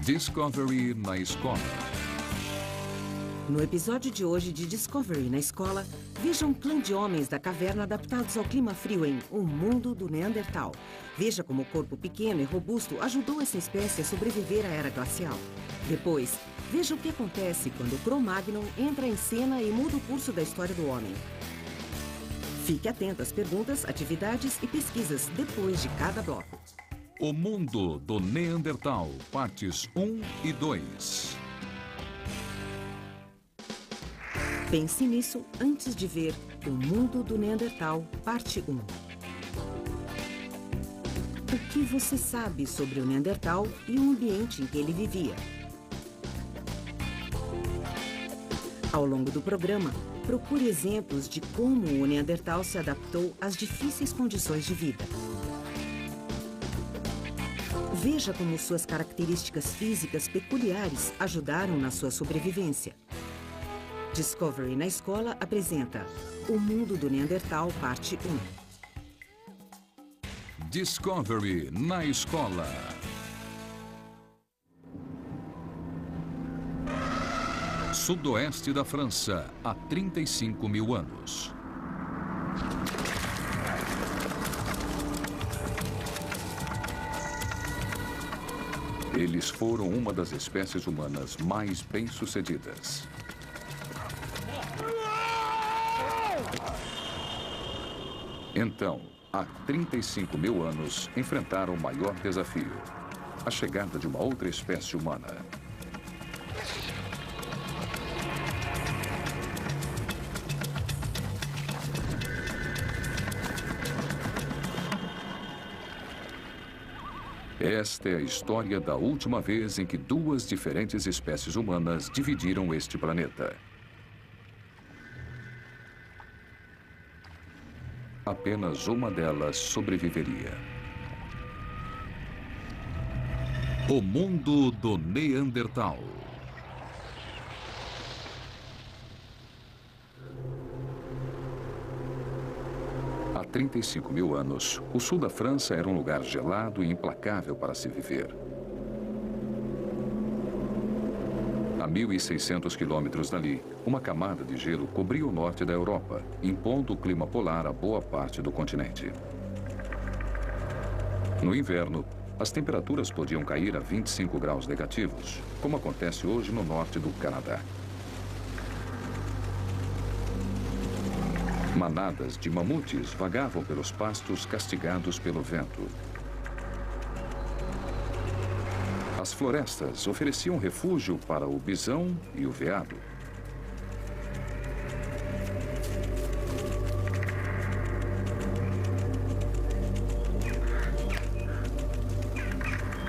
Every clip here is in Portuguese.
Discovery na escola. No episódio de hoje de Discovery na escola, veja um clã de homens da caverna adaptados ao clima frio em O Mundo do Neandertal. Veja como o corpo pequeno e robusto ajudou essa espécie a sobreviver à era glacial. Depois, veja o que acontece quando o Cro-Magnon entra em cena e muda o curso da história do homem. Fique atento às perguntas, atividades e pesquisas depois de cada bloco. O Mundo do Neandertal, partes 1 e 2. Pense nisso antes de ver O Mundo do Neandertal, parte 1. O que você sabe sobre o Neandertal e o ambiente em que ele vivia? Ao longo do programa, procure exemplos de como o Neandertal se adaptou às difíceis condições de vida. Veja como suas características físicas peculiares ajudaram na sua sobrevivência. Discovery na escola apresenta O Mundo do Neandertal, parte 1. Discovery na escola. Sudoeste da França, há 35 mil anos. Eles foram uma das espécies humanas mais bem-sucedidas. Então, há 35 mil anos, enfrentaram o maior desafio: a chegada de uma outra espécie humana. Esta é a história da última vez em que duas diferentes espécies humanas dividiram este planeta. Apenas uma delas sobreviveria. O Mundo do Neandertal. Há 35 mil anos, o sul da França era um lugar gelado e implacável para se viver. A 1.600 quilômetros dali, uma camada de gelo cobria o norte da Europa, impondo o clima polar a boa parte do continente. No inverno, as temperaturas podiam cair a 25 graus negativos, como acontece hoje no norte do Canadá. Manadas de mamutes vagavam pelos pastos castigados pelo vento. As florestas ofereciam refúgio para o bisão e o veado.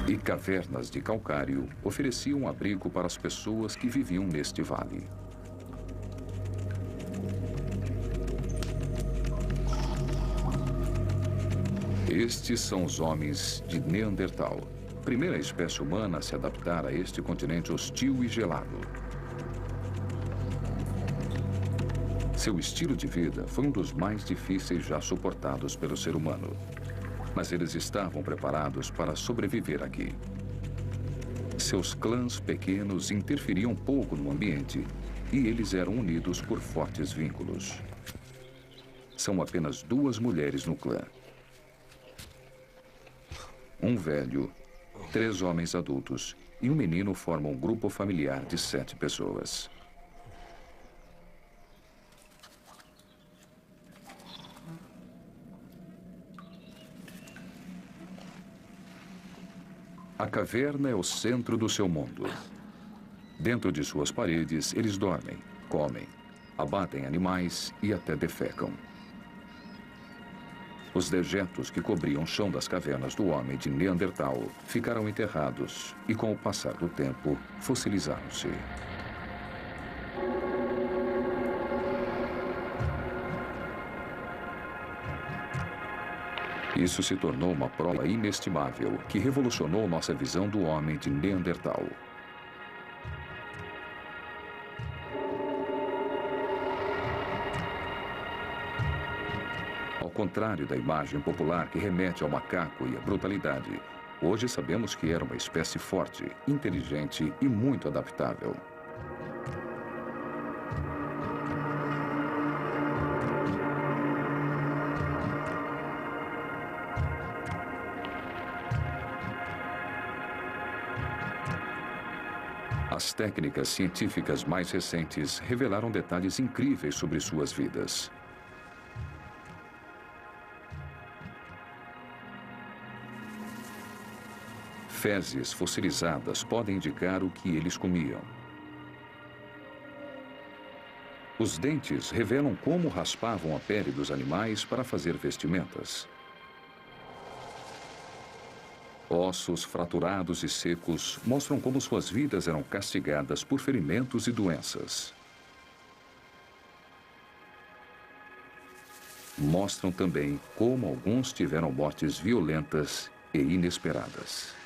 E cavernas de calcário ofereciam abrigo para as pessoas que viviam neste vale. Estes são os homens de Neandertal, primeira espécie humana a se adaptar a este continente hostil e gelado. Seu estilo de vida foi um dos mais difíceis já suportados pelo ser humano, mas eles estavam preparados para sobreviver aqui. Seus clãs pequenos interferiam pouco no ambiente e eles eram unidos por fortes vínculos. São apenas duas mulheres no clã. Um velho, 3 homens adultos e um menino formam um grupo familiar de 7 pessoas. A caverna é o centro do seu mundo. Dentro de suas paredes, eles dormem, comem, abatem animais e até defecam. Os dejetos que cobriam o chão das cavernas do homem de Neandertal ficaram enterrados e, com o passar do tempo, fossilizaram-se. Isso se tornou uma prova inestimável que revolucionou nossa visão do homem de Neandertal. Ao contrário da imagem popular que remete ao macaco e à brutalidade, Hoje sabemos que era uma espécie forte, inteligente e muito adaptável. As técnicas científicas mais recentes revelaram detalhes incríveis sobre suas vidas. Fezes fossilizadas podem indicar o que eles comiam. Os dentes revelam como raspavam a pele dos animais para fazer vestimentas. Ossos fraturados e secos mostram como suas vidas eram castigadas por ferimentos e doenças. Mostram também como alguns tiveram mortes violentas e inesperadas.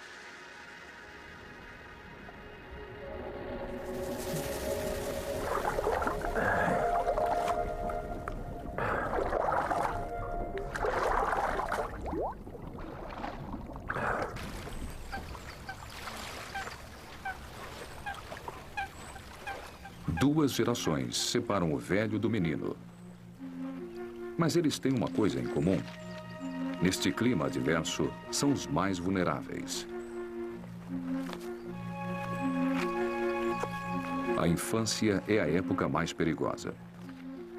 Duas gerações separam o velho do menino. Mas eles têm uma coisa em comum. Neste clima adverso, são os mais vulneráveis. A infância é a época mais perigosa.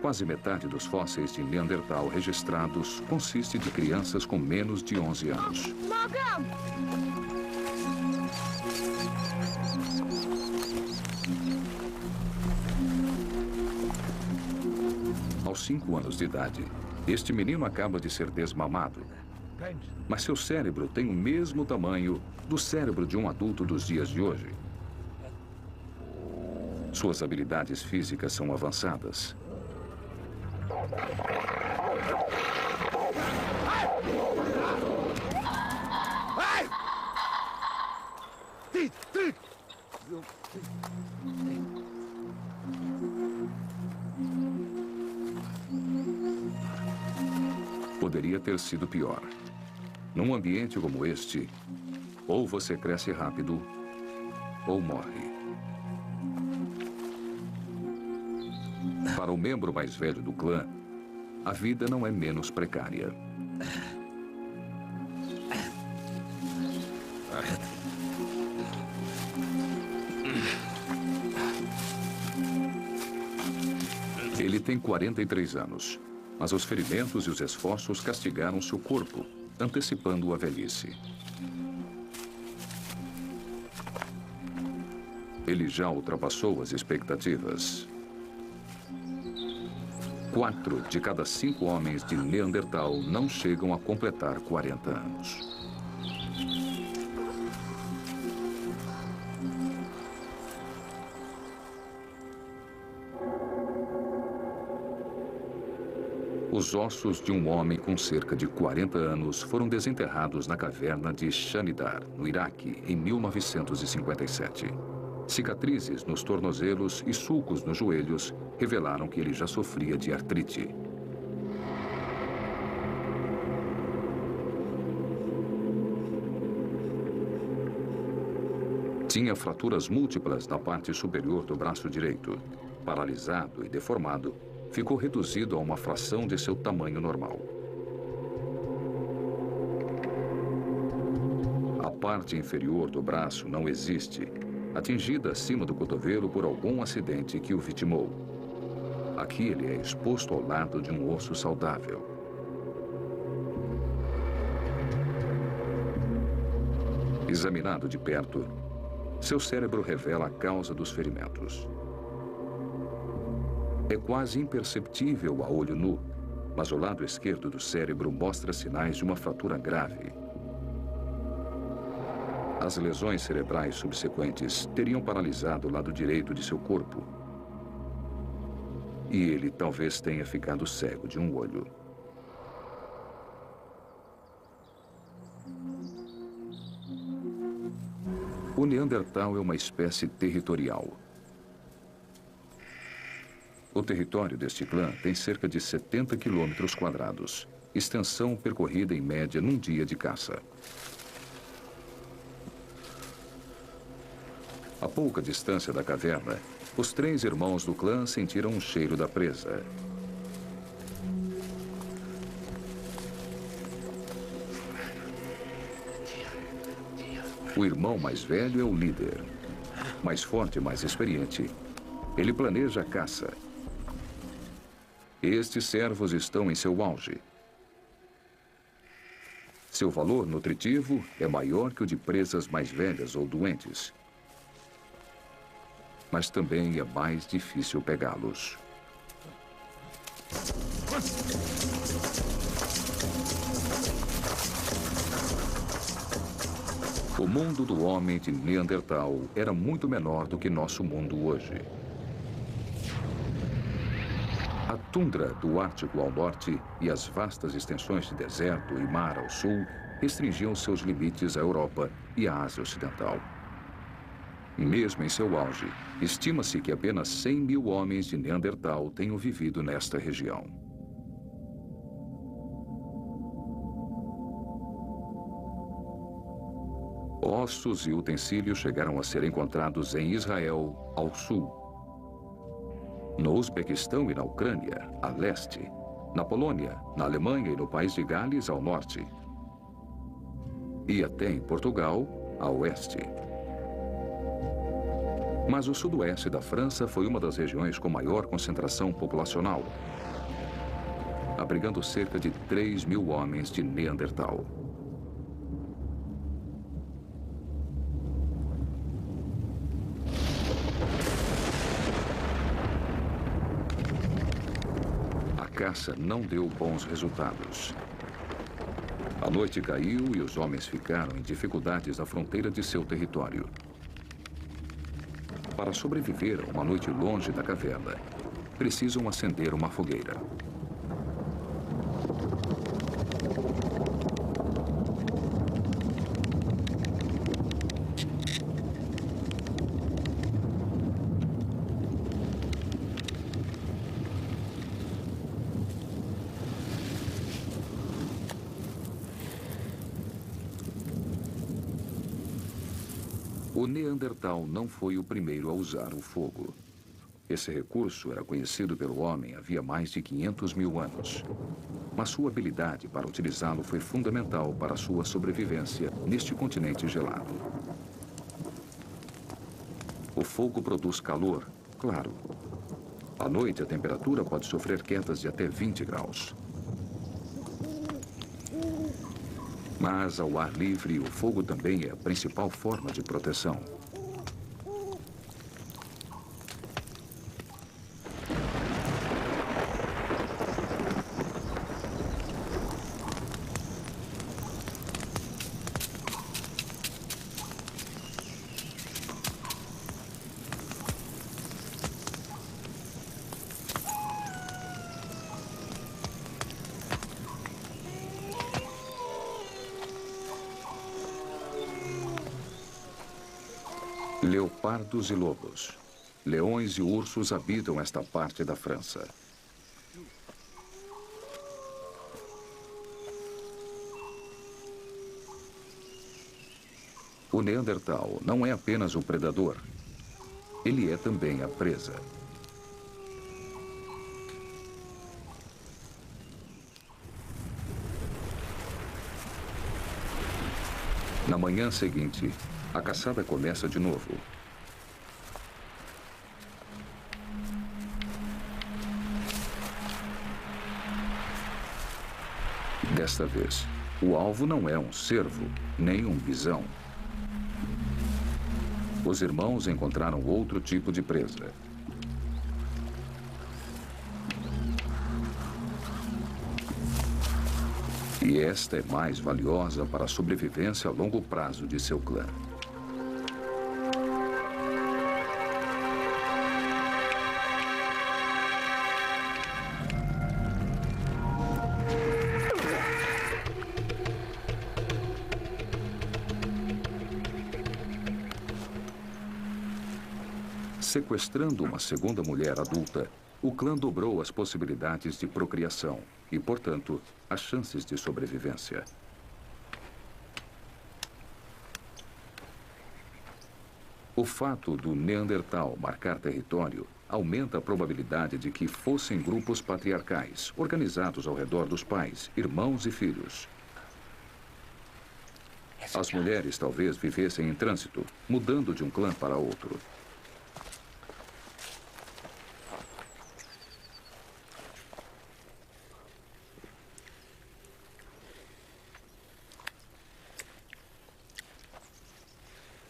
Quase metade dos fósseis de Neandertal registrados consiste de crianças com menos de 11 anos. Aos 5 anos de idade, este menino acaba de ser desmamado. Mas seu cérebro tem o mesmo tamanho do cérebro de um adulto dos dias de hoje. Suas habilidades físicas são avançadas. Poderia ter sido pior. Num ambiente como este, ou você cresce rápido, ou morre. Para o membro mais velho do clã, a vida não é menos precária. Ele tem 43 anos. Mas os ferimentos e os esforços castigaram seu corpo, antecipando a velhice. Ele já ultrapassou as expectativas. 4 de cada 5 homens de Neandertal não chegam a completar 40 anos. Os ossos de um homem com cerca de 40 anos foram desenterrados na caverna de Shanidar, no Iraque, em 1957. Cicatrizes nos tornozelos e sulcos nos joelhos revelaram que ele já sofria de artrite. Tinha fraturas múltiplas na parte superior do braço direito. Paralisado e deformado, ficou reduzido a uma fração de seu tamanho normal. A parte inferior do braço não existe, atingida acima do cotovelo por algum acidente que o vitimou. Aqui ele é exposto ao lado de um osso saudável. Examinado de perto, seu cérebro revela a causa dos ferimentos. É quase imperceptível a olho nu, mas o lado esquerdo do cérebro mostra sinais de uma fratura grave. As lesões cerebrais subsequentes teriam paralisado o lado direito de seu corpo. E ele talvez tenha ficado cego de um olho. O Neandertal é uma espécie territorial. O território deste clã tem cerca de 70 quilômetros quadrados, extensão percorrida em média num dia de caça. A pouca distância da caverna, os 3 irmãos do clã sentiram um cheiro da presa. O irmão mais velho é o líder. Mais forte e mais experiente, ele planeja a caça. Estes servos estão em seu auge. Seu valor nutritivo é maior que o de presas mais velhas ou doentes. Mas também é mais difícil pegá-los. O mundo do homem de Neandertal era muito menor do que nosso mundo hoje. A tundra do Ártico ao norte e as vastas extensões de deserto e mar ao sul restringiam seus limites à Europa e à Ásia Ocidental. Mesmo em seu auge, estima-se que apenas 100 mil homens de Neandertal tenham vivido nesta região. Ossos e utensílios chegaram a ser encontrados em Israel, ao sul, no Uzbequistão e na Ucrânia, a leste, na Polônia, na Alemanha e no país de Gales, ao norte, e até em Portugal, a oeste. Mas o sudoeste da França foi uma das regiões com maior concentração populacional, abrigando cerca de 3 mil homens de Neandertal. A caça não deu bons resultados. A noite caiu e os homens ficaram em dificuldades à fronteira de seu território. Para sobreviver a uma noite longe da caverna, precisam acender uma fogueira. O Neandertal não foi o primeiro a usar o fogo. Esse recurso era conhecido pelo homem havia mais de 500 mil anos. Mas sua habilidade para utilizá-lo foi fundamental para sua sobrevivência neste continente gelado. O fogo produz calor, claro. À noite, a temperatura pode sofrer quedas de até 20 graus. Mas, ao ar livre, o fogo também é a principal forma de proteção. Leopardos e lobos. Leões e ursos habitam esta parte da França. O Neandertal não é apenas um predador. Ele é também a presa. Na manhã seguinte, a caçada começa de novo. Desta vez, o alvo não é um cervo, nem um bisão. Os irmãos encontraram outro tipo de presa. E esta é mais valiosa para a sobrevivência a longo prazo de seu clã. Sequestrando uma segunda mulher adulta, o clã dobrou as possibilidades de procriação e, portanto, as chances de O fato do Neandertal marcar território aumenta a probabilidade de que fossem grupos patriarcais, organizados ao redor dos pais, irmãos e filhos. As mulheres talvez vivessem em trânsito, mudando de um clã para outro.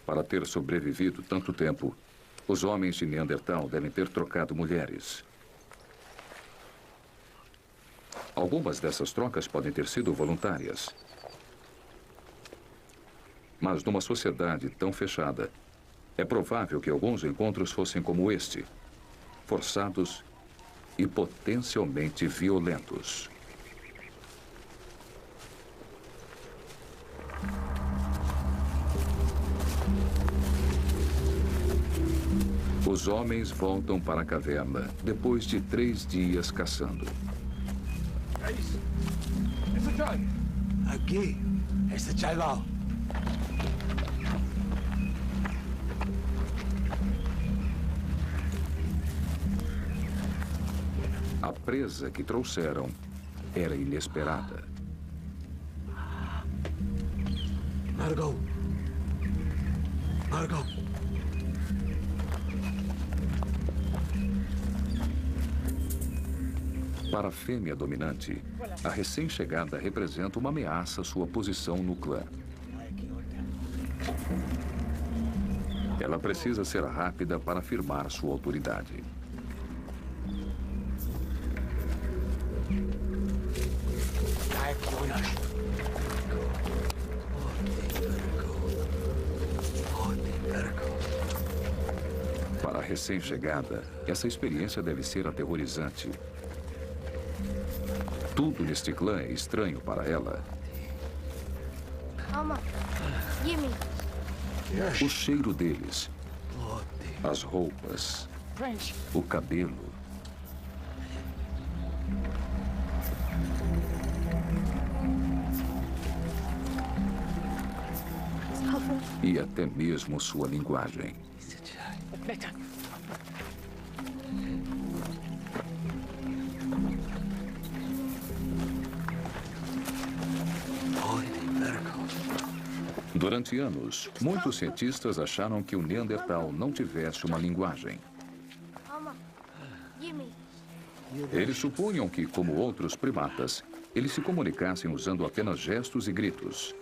Para ter sobrevivido tanto tempo, os homens de Neandertal devem ter trocado mulheres. Algumas dessas trocas podem ter sido voluntárias. Mas numa sociedade tão fechada, é provável que alguns encontros fossem como este, forçados e potencialmente violentos. Os homens voltam para a caverna depois de 3 dias caçando. Aqui, este chaval. A presa que trouxeram era inesperada. Margot. Margot. Para a fêmea dominante, a recém-chegada representa uma ameaça à sua posição no clã. Ela precisa ser rápida para afirmar sua autoridade. Para a recém-chegada, essa experiência deve ser aterrorizante. Tudo neste clã é estranho para ela. Mama, gimme. O cheiro deles, as roupas, o cabelo. E até mesmo sua linguagem. Durante anos, muitos cientistas acharam que o Neandertal não tivesse uma linguagem. Mama, gimme. Eles supunham que, como outros primatas, eles se comunicassem usando apenas gestos e gritos.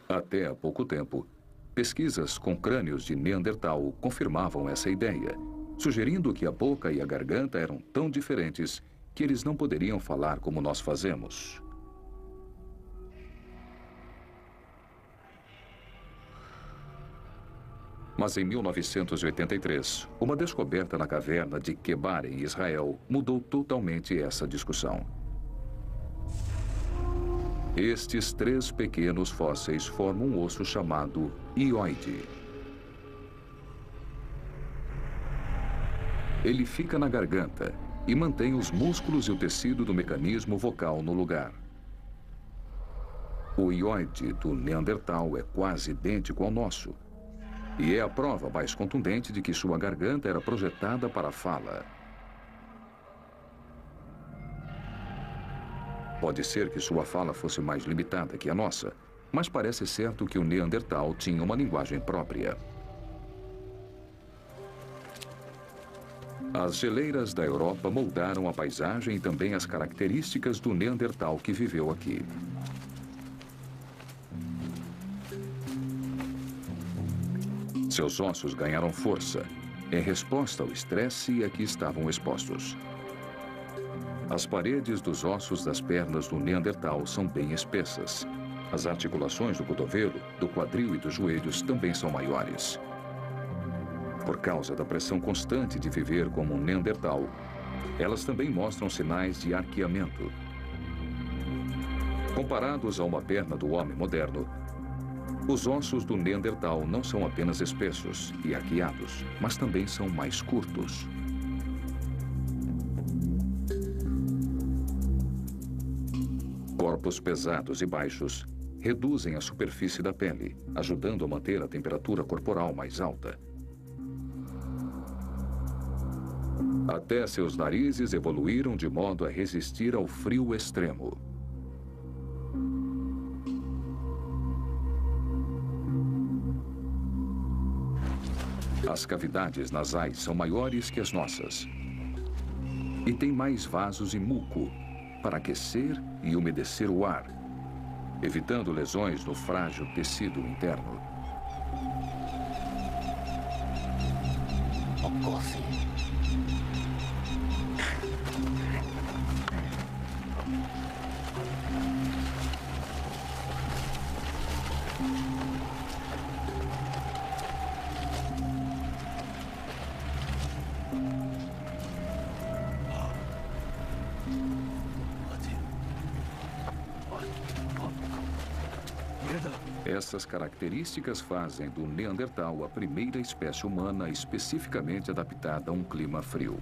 Até há pouco tempo, pesquisas com crânios de Neandertal confirmavam essa ideia, sugerindo que a boca e a garganta eram tão diferentes que eles não poderiam falar como nós fazemos. Mas em 1983, uma descoberta na caverna de Kebar, em Israel, mudou totalmente essa discussão. Estes 3 pequenos fósseis formam um osso chamado hioide. Ele fica na garganta e mantém os músculos e o tecido do mecanismo vocal no lugar. O hioide do Neandertal é quase idêntico ao nosso, e é a prova mais contundente de que sua garganta era projetada para a fala. Pode ser que sua fala fosse mais limitada que a nossa, mas parece certo que o Neandertal tinha uma linguagem própria. As geleiras da Europa moldaram a paisagem e também as características do Neandertal que viveu aqui. Seus ossos ganharam força em resposta ao estresse a que estavam expostos. As paredes dos ossos das pernas do Neandertal são bem espessas. As articulações do cotovelo, do quadril e dos joelhos também são maiores. Por causa da pressão constante de viver como um Neandertal, elas também mostram sinais de arqueamento. Comparados a uma perna do homem moderno, os ossos do Neandertal não são apenas espessos e arqueados, mas também são mais curtos. Corpos pesados e baixos reduzem a superfície da pele, ajudando a manter a temperatura corporal mais alta. Até seus narizes evoluíram de modo a resistir ao frio extremo. As cavidades nasais são maiores que as nossas. E tem mais vasos e muco para aquecer e umedecer o ar, evitando lesões no frágil tecido interno. Essas características fazem do Neandertal a primeira espécie humana especificamente adaptada a um clima frio.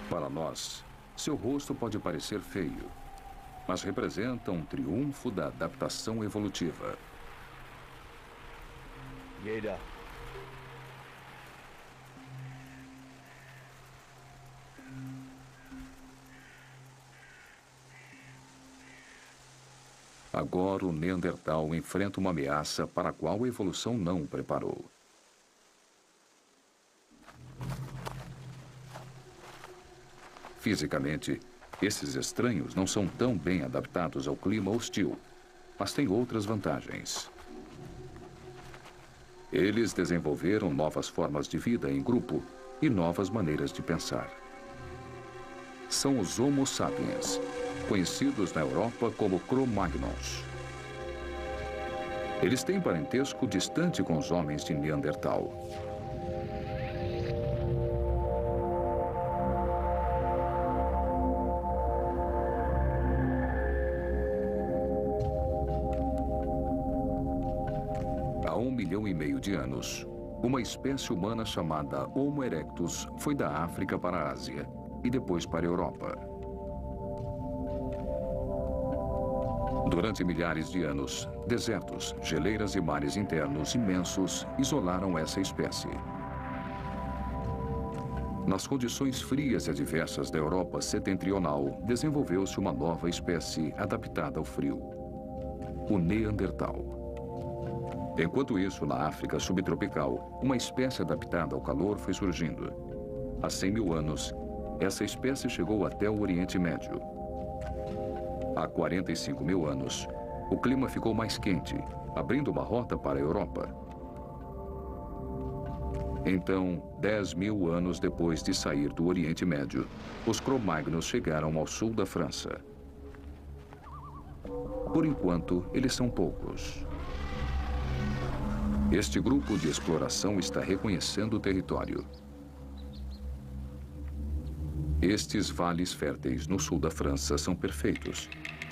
Para nós, seu rosto pode parecer feio, mas representa um triunfo da adaptação evolutiva. Agora o Neandertal enfrenta uma ameaça para a qual a evolução não o preparou. Fisicamente, esses estranhos não são tão bem adaptados ao clima hostil, mas têm outras vantagens. Eles desenvolveram novas formas de vida em grupo e novas maneiras de pensar. São os Homo sapiens, conhecidos na Europa como Cro-Magnons. Eles têm parentesco distante com os homens de Neandertal. Há 1,5 milhão de anos, uma espécie humana chamada Homo erectus foi da África para a Ásia e depois para a Europa. Durante milhares de anos, desertos, geleiras e mares internos imensos isolaram essa espécie. Nas condições frias e adversas da Europa setentrional, desenvolveu-se uma nova espécie adaptada ao frio, o Neandertal. Enquanto isso, na África subtropical, uma espécie adaptada ao calor foi surgindo. Há 100 mil anos, essa espécie chegou até o Oriente Médio. Há 45 mil anos, o clima ficou mais quente, abrindo uma rota para a Europa. Então, 10 mil anos depois de sair do Oriente Médio, os Cro-Magnos chegaram ao sul da França. Por enquanto, eles são poucos. Este grupo de exploração está reconhecendo o território. Estes vales férteis no sul da França são perfeitos,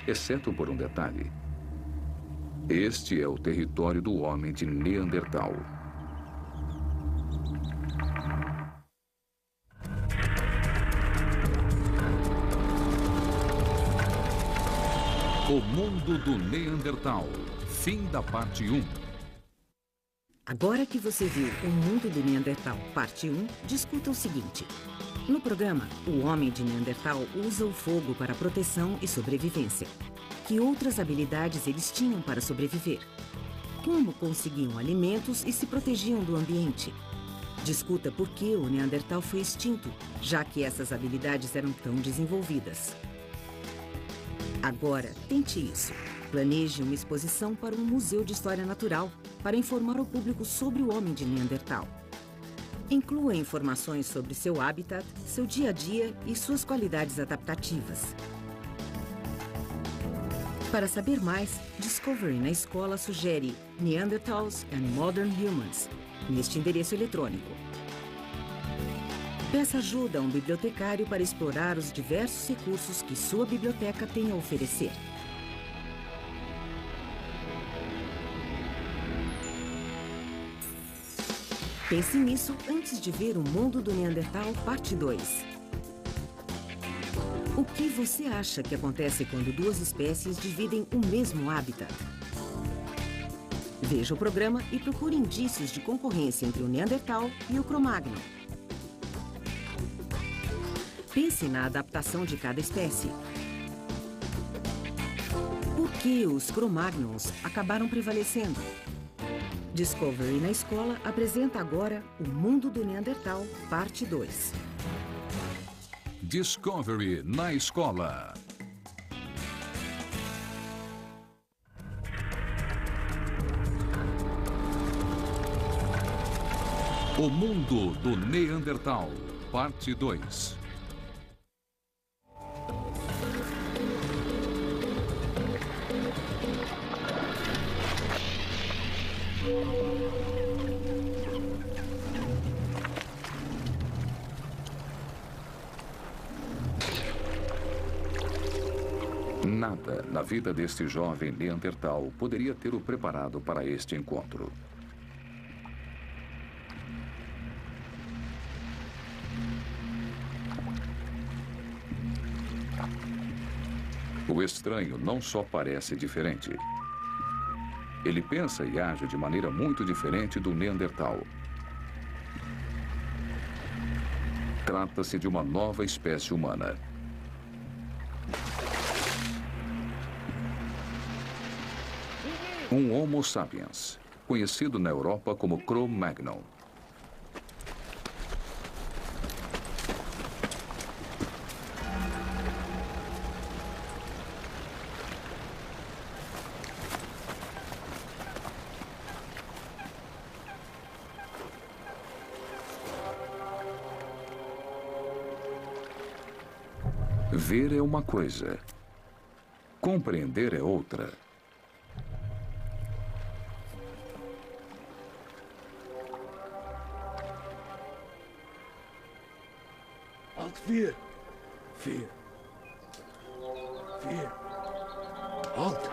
exceto por um detalhe. Este é o território do homem de Neandertal. O mundo do Neandertal. Fim da parte 1. Agora que você viu O Mundo do Neandertal, parte 1, discuta o seguinte. No programa, o homem de Neandertal usa o fogo para proteção e sobrevivência. Que outras habilidades eles tinham para sobreviver? Como conseguiam alimentos e se protegiam do ambiente? Discuta por que o Neandertal foi extinto, já que essas habilidades eram tão desenvolvidas. Agora, tente isso. Planeje uma exposição para um museu de história natural para informar o público sobre o homem de Neandertal. Inclua informações sobre seu habitat, seu dia a dia e suas qualidades adaptativas. Para saber mais, Discovery na Escola sugere Neanderthals and Modern Humans, neste endereço eletrônico. Peça ajuda a um bibliotecário para explorar os diversos recursos que sua biblioteca tem a oferecer. Pense nisso antes de ver O Mundo do Neandertal, parte 2. O que você acha que acontece quando duas espécies dividem o mesmo hábitat? Veja o programa e procure indícios de concorrência entre o Neandertal e o Cro-Magnon. Pense na adaptação de cada espécie. Por que os Cro-Magnons acabaram prevalecendo? Discovery na Escola apresenta agora O Mundo do Neandertal, parte 2. Discovery na Escola. O Mundo do Neandertal, parte 2. Nada na vida deste jovem Neandertal poderia ter o preparado para este encontro. O estranho não só parece diferente. Ele pensa e age de maneira muito diferente do Neandertal. Trata-se de uma nova espécie humana. Um Homo sapiens, conhecido na Europa como Cro-Magnon. Ver é uma coisa, compreender é outra. Alt 4. 4. 4. Alt.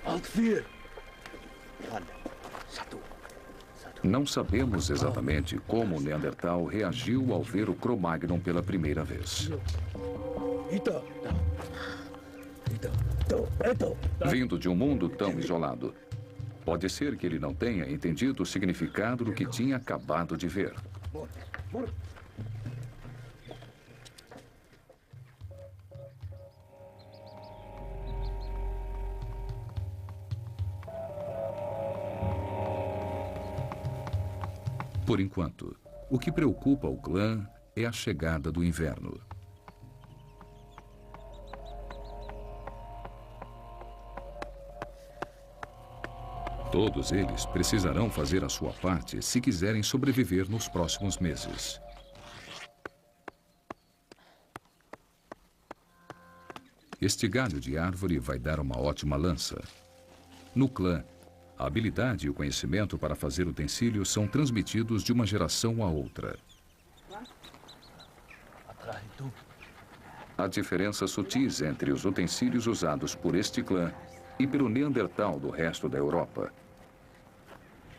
Alt 4. Não sabemos exatamente como o Neandertal reagiu ao ver o Cro-Magnon pela primeira vez. Vindo de um mundo tão isolado, pode ser que ele não tenha entendido o significado do que tinha acabado de ver. Por enquanto, o que preocupa o clã é a chegada do inverno. Todos eles precisarão fazer a sua parte se quiserem sobreviver nos próximos meses. Este galho de árvore vai dar uma ótima lança. No clã, a habilidade e o conhecimento para fazer utensílios são transmitidos de uma geração a outra. Há diferenças sutis entre os utensílios usados por este clã e pelo Neandertal do resto da Europa.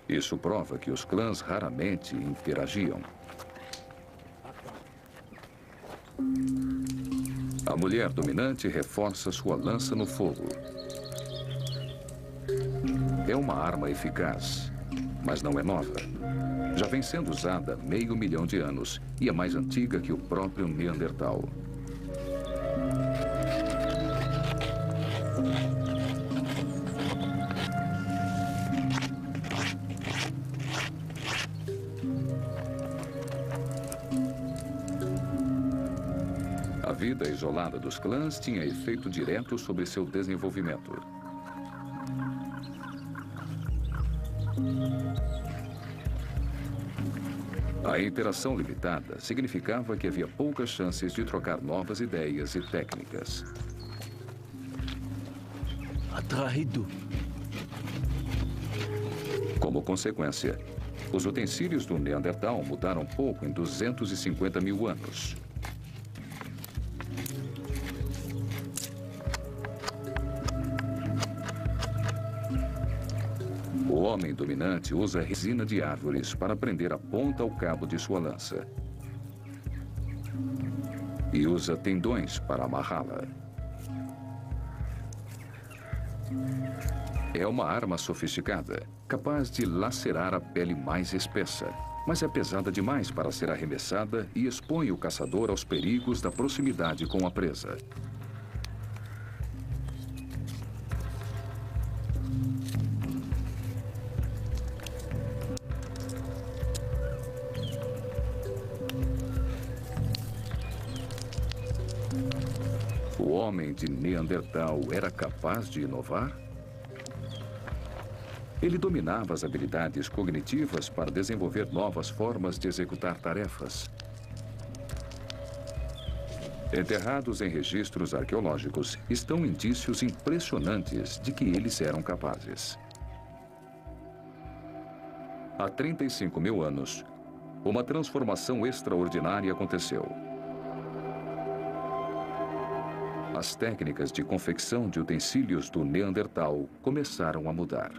Isso prova que os clãs raramente interagiam. A mulher dominante reforça sua lança no fogo. É uma arma eficaz, mas não é nova. Já vem sendo usada há meio milhão de anos e é mais antiga que o próprio Neandertal. A vida isolada dos clãs tinha efeito direto sobre seu desenvolvimento. A interação limitada significava que havia poucas chances de trocar novas ideias e técnicas. Atraído. Como consequência, os utensílios do Neandertal mudaram pouco em 250 mil anos. O homem dominante usa resina de árvores para prender a ponta ao cabo de sua lança. E usa tendões para amarrá-la. É uma arma sofisticada, capaz de lacerar a pele mais espessa, mas é pesada demais para ser arremessada e expõe o caçador aos perigos da proximidade com a presa. O homem de Neandertal era capaz de inovar? Ele dominava as habilidades cognitivas para desenvolver novas formas de executar tarefas. Enterrados em registros arqueológicos estão indícios impressionantes de que eles eram capazes. Há 35 mil anos, uma transformação extraordinária aconteceu. As técnicas de confecção de utensílios do Neandertal começaram a mudar.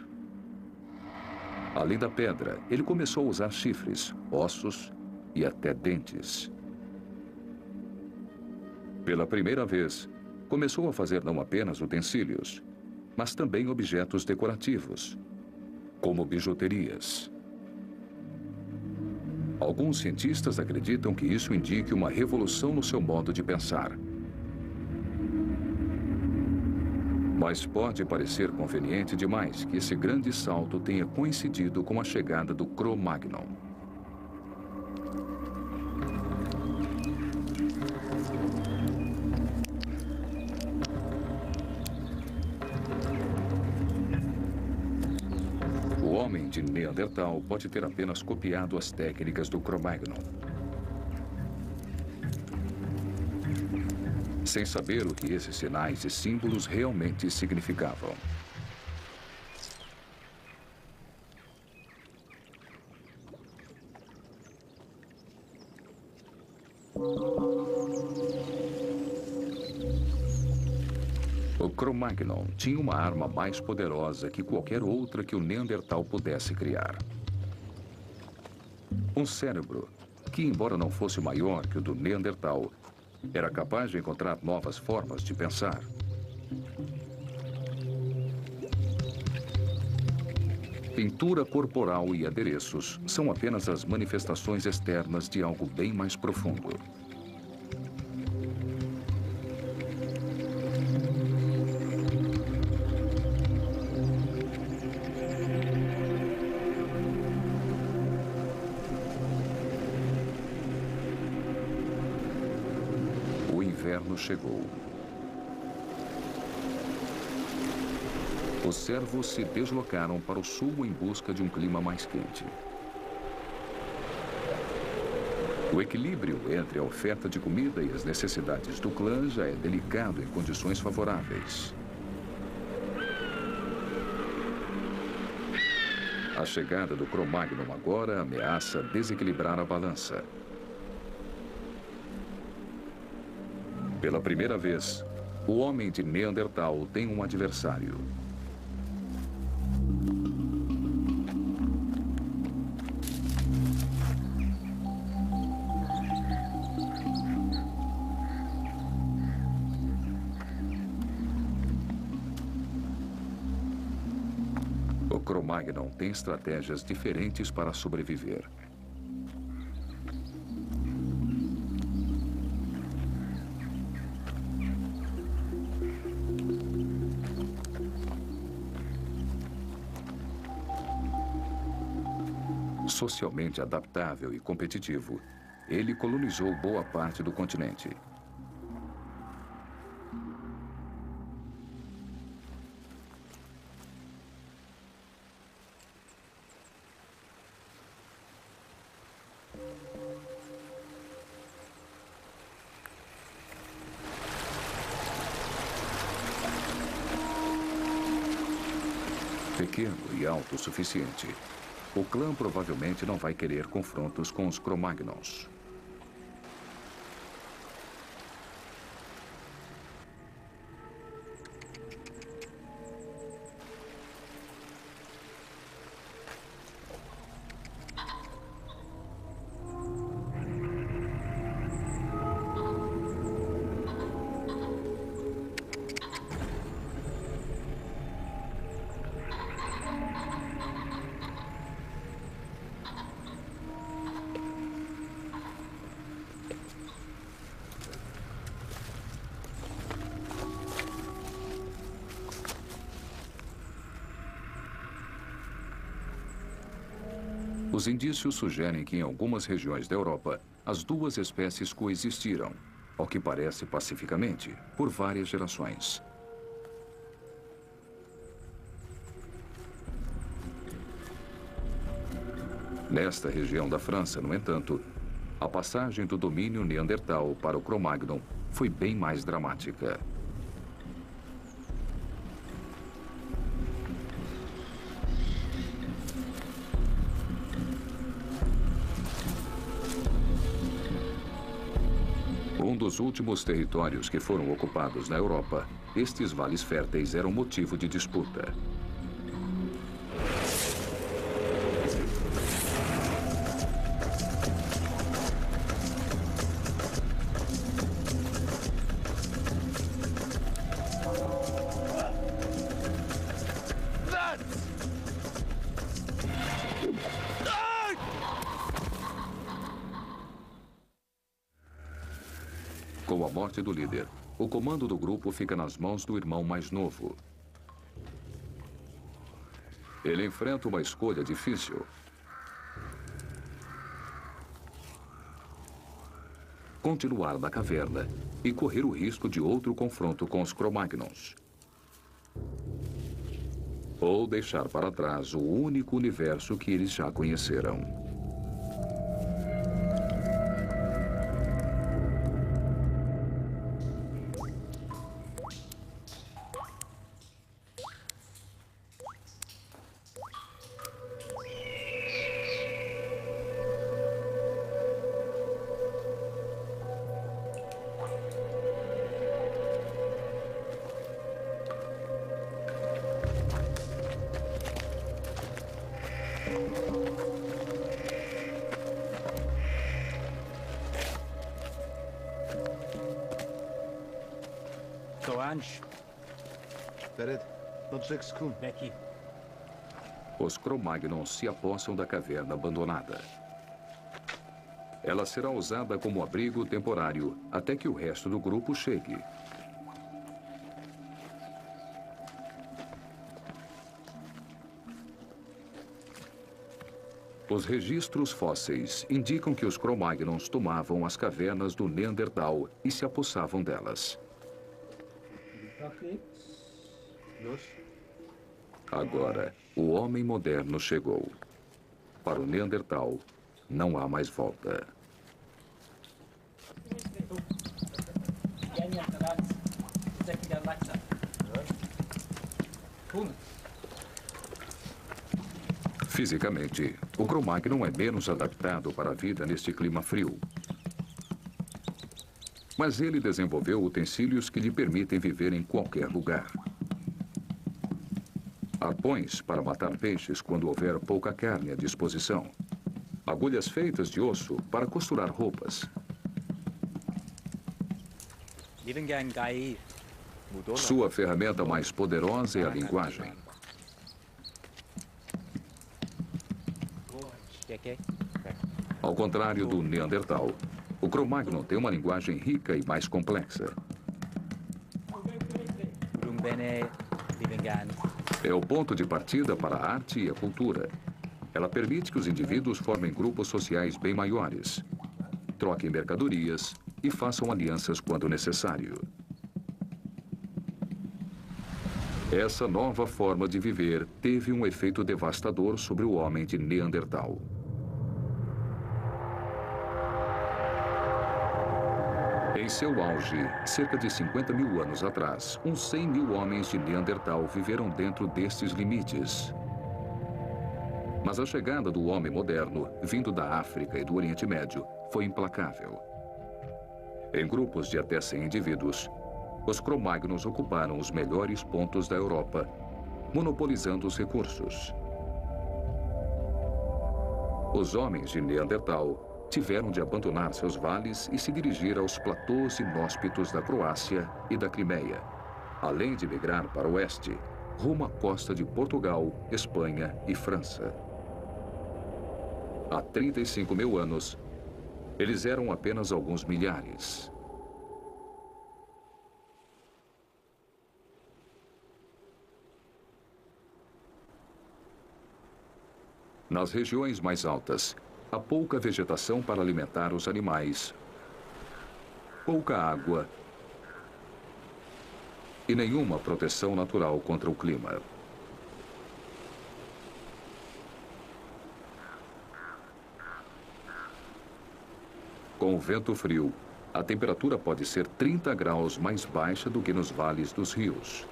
Além da pedra, ele começou a usar chifres, ossos e até dentes. Pela primeira vez, começou a fazer não apenas utensílios, mas também objetos decorativos, como bijuterias. Alguns cientistas acreditam que isso indique uma revolução no seu modo de pensar. Mas pode parecer conveniente demais que esse grande salto tenha coincidido com a chegada do Cro-Magnon. O homem de Neandertal pode ter apenas copiado as técnicas do Cro-Magnon, sem saber o que esses sinais e símbolos realmente significavam. O Cro-Magnon tinha uma arma mais poderosa que qualquer outra que o Neandertal pudesse criar. Um cérebro que, embora não fosse maior que o do Neandertal, era capaz de encontrar novas formas de pensar. Pintura corporal e adereços são apenas as manifestações externas de algo bem mais profundo. O inverno chegou. Os servos se deslocaram para o sul em busca de um clima mais quente. O equilíbrio entre a oferta de comida e as necessidades do clã já é delicado em condições favoráveis. A chegada do Cro-Magnon agora ameaça desequilibrar a balança. Pela primeira vez, o homem de Neandertal tem um adversário. O Cro-Magnon tem estratégias diferentes para sobreviver. Socialmente adaptável e competitivo, ele colonizou boa parte do continente. Pequeno e autossuficiente, O clã provavelmente não vai querer confrontos com os Cro-Magnons. Os indícios sugerem que em algumas regiões da Europa, as duas espécies coexistiram, ao que parece pacificamente, por várias gerações. Nesta região da França, no entanto, a passagem do domínio neandertal para o Cro-Magnon foi bem mais dramática. Um dos últimos territórios que foram ocupados na Europa, estes vales férteis eram motivo de disputa. Com a morte do líder, o comando do grupo fica nas mãos do irmão mais novo. Ele enfrenta uma escolha difícil. Continuar na caverna e correr o risco de outro confronto com os Cro-Magnons. Ou deixar para trás o único universo que eles já conheceram. Os Cro-Magnons se apossam da caverna abandonada. Ela será usada como abrigo temporário até que o resto do grupo chegue. Os registros fósseis indicam que os Cro-Magnons tomavam as cavernas do Neandertal e se apossavam delas. Agora, o homem moderno chegou. Para o Neandertal, não há mais volta. Fisicamente, o Cro-Magnon é menos adaptado para a vida neste clima frio. Mas ele desenvolveu utensílios que lhe permitem viver em qualquer lugar. Arpões para matar peixes quando houver pouca carne à disposição. Agulhas feitas de osso para costurar roupas. Sua ferramenta mais poderosa é a linguagem. Ao contrário do Neandertal, o Cro-Magnon tem uma linguagem rica e mais complexa. É o ponto de partida para a arte e a cultura. Ela permite que os indivíduos formem grupos sociais bem maiores, troquem mercadorias e façam alianças quando necessário. Essa nova forma de viver teve um efeito devastador sobre o homem de Neandertal. Em seu auge, cerca de 50 mil anos atrás, uns 100 mil homens de Neandertal viveram dentro destes limites. Mas a chegada do homem moderno, vindo da África e do Oriente Médio, foi implacável. Em grupos de até 100 indivíduos, os Cro-Magnos ocuparam os melhores pontos da Europa, monopolizando os recursos. Os homens de Neandertal tiveram de abandonar seus vales e se dirigir aos platôs inóspitos da Croácia e da Crimeia, além de migrar para o oeste, rumo à costa de Portugal, Espanha e França. Há 35 mil anos, eles eram apenas alguns milhares. Nas regiões mais altas, há pouca vegetação para alimentar os animais, pouca água e nenhuma proteção natural contra o clima. Com o vento frio, a temperatura pode ser 30 graus mais baixa do que nos vales dos rios.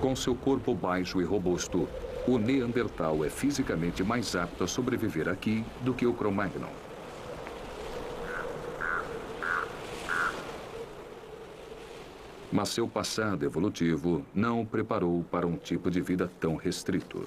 Com seu corpo baixo e robusto, o Neandertal é fisicamente mais apto a sobreviver aqui do que o Cro-Magnon. Mas seu passado evolutivo não o preparou para um tipo de vida tão restrito.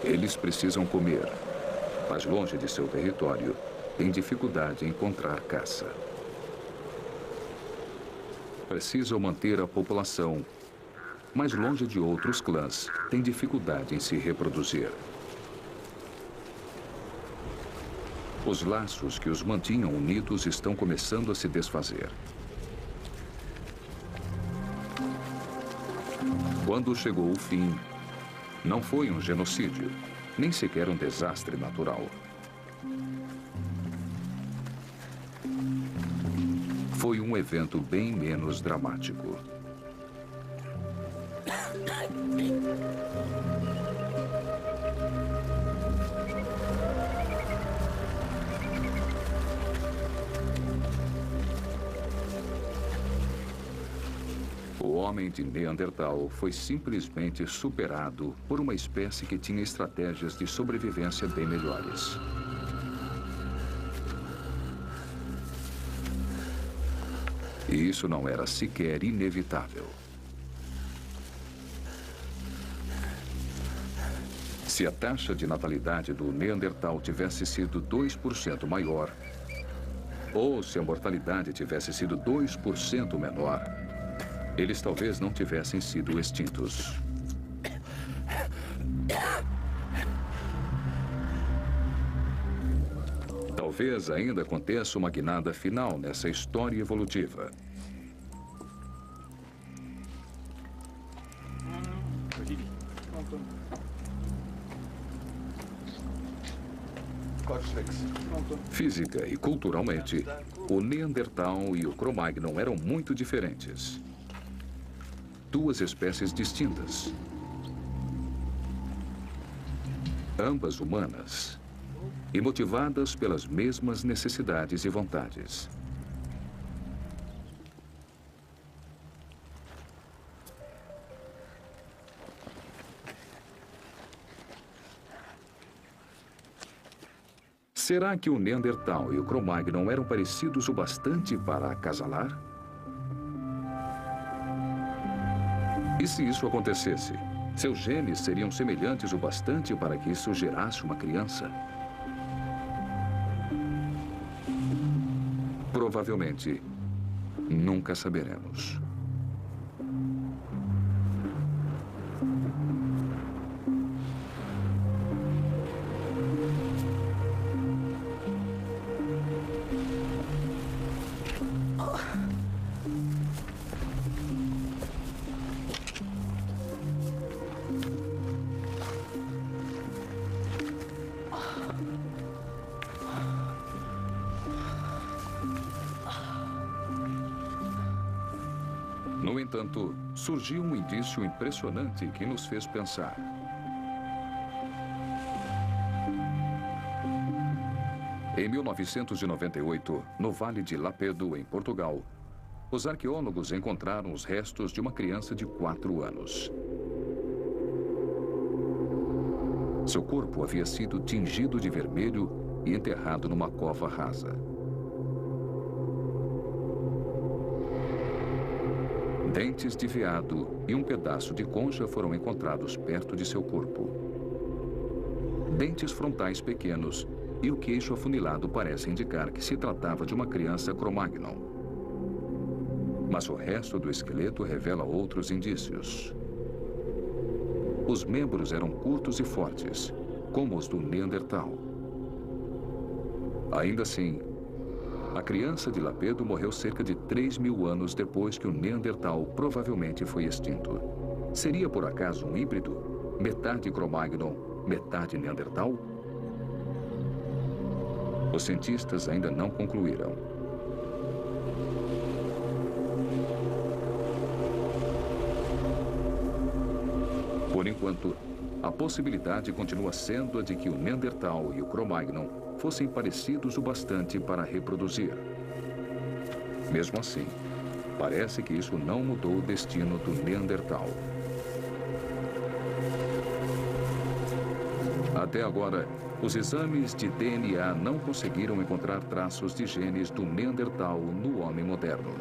Eles precisam comer, mas longe de seu território, têm dificuldade em encontrar caça. Precisam manter a população, mas longe de outros clãs, têm dificuldade em se reproduzir. Os laços que os mantinham unidos estão começando a se desfazer. Quando chegou o fim, não foi um genocídio, nem sequer um desastre natural. Foi um evento bem menos dramático. O homem de Neandertal foi simplesmente superado por uma espécie que tinha estratégias de sobrevivência bem melhores. E isso não era sequer inevitável. Se a taxa de natalidade do Neandertal tivesse sido 2% maior, ou se a mortalidade tivesse sido 2% menor, eles talvez não tivessem sido extintos. Talvez ainda aconteça uma guinada final nessa história evolutiva. Física e culturalmente, o Neandertal e o Cro-Magnon eram muito diferentes. Duas espécies distintas. Ambas humanas e motivadas pelas mesmas necessidades e vontades. Será que o Neandertal e o Cro-Magnon eram parecidos o bastante para acasalar? E se isso acontecesse? Seus genes seriam semelhantes o bastante para que isso gerasse uma criança? Provavelmente, nunca saberemos. No entanto, surgiu um indício impressionante que nos fez pensar. Em 1998, no Vale de Lapedo, em Portugal, os arqueólogos encontraram os restos de uma criança de 4 anos. Seu corpo havia sido tingido de vermelho e enterrado numa cova rasa. Dentes de veado e um pedaço de concha foram encontrados perto de seu corpo. Dentes frontais pequenos e o queixo afunilado parecem indicar que se tratava de uma criança Cro-Magnon. Mas o resto do esqueleto revela outros indícios. Os membros eram curtos e fortes, como os do Neandertal. Ainda assim, a criança de Lapedo morreu cerca de 3.000 anos depois que o Neandertal provavelmente foi extinto. Seria por acaso um híbrido? Metade Cro-Magnon, metade Neandertal? Os cientistas ainda não concluíram. Por enquanto, a possibilidade continua sendo a de que o Neandertal e o Cro-Magnon fossem parecidos o bastante para reproduzir. Mesmo assim, parece que isso não mudou o destino do Neandertal. Até agora, os exames de DNA não conseguiram encontrar traços de genes do Neandertal no homem moderno.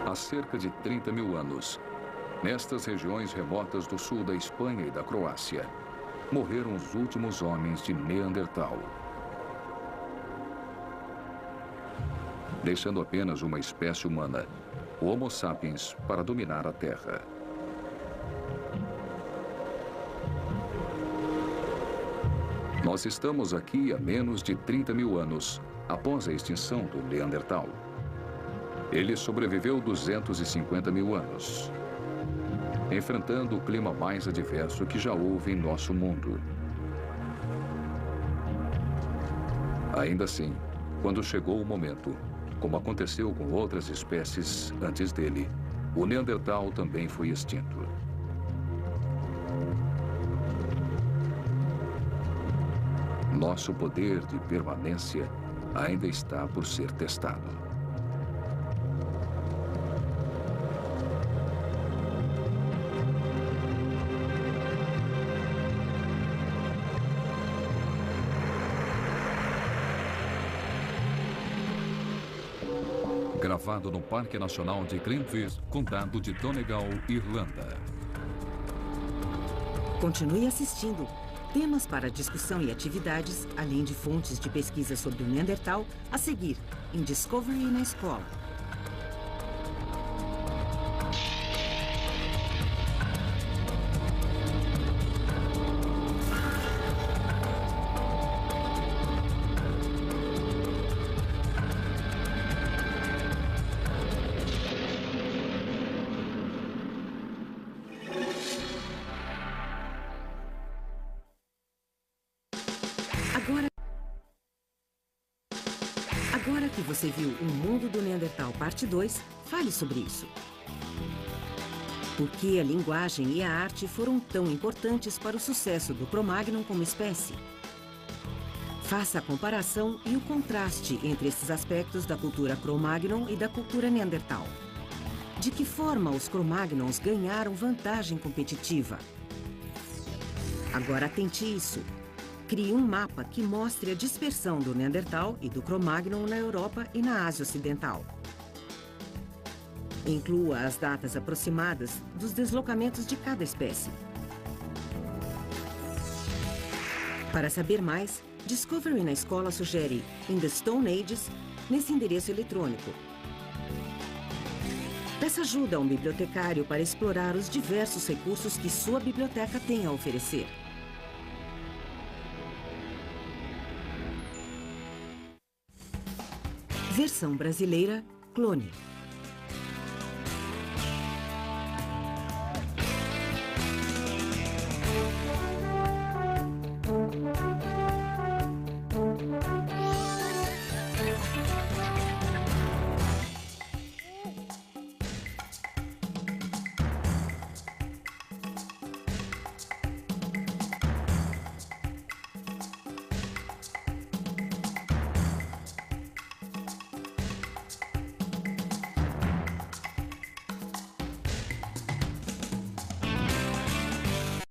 Há cerca de 30.000 anos, nestas regiões remotas do sul da Espanha e da Croácia, morreram os últimos homens de Neandertal, deixando apenas uma espécie humana, o Homo sapiens, para dominar a Terra. Nós estamos aqui há menos de 30.000 anos, após a extinção do Neandertal. Ele sobreviveu 250.000 anos, enfrentando o clima mais adverso que já houve em nosso mundo. Ainda assim, quando chegou o momento, como aconteceu com outras espécies antes dele, o Neandertal também foi extinto. Nosso poder de permanência ainda está por ser testado. Gravado no Parque Nacional de Glenveagh, Condado de Donegal, Irlanda. Continue assistindo. Temas para discussão e atividades, além de fontes de pesquisa sobre o Neandertal, a seguir em Discovery na Escola. Agora que você viu O Mundo do Neandertal Parte 2, fale sobre isso. Por que a linguagem e a arte foram tão importantes para o sucesso do Cro-Magnon como espécie? Faça a comparação e o contraste entre esses aspectos da cultura Cro-Magnon e da cultura Neandertal. De que forma os Cro-Magnons ganharam vantagem competitiva? Agora atente isso. Crie um mapa que mostre a dispersão do Neandertal e do Cro-Magnon na Europa e na Ásia Ocidental. Inclua as datas aproximadas dos deslocamentos de cada espécie. Para saber mais, Discovery na Escola sugere In the Stone Ages nesse endereço eletrônico. Peça ajuda a um bibliotecário para explorar os diversos recursos que sua biblioteca tem a oferecer. Versão brasileira, Clone.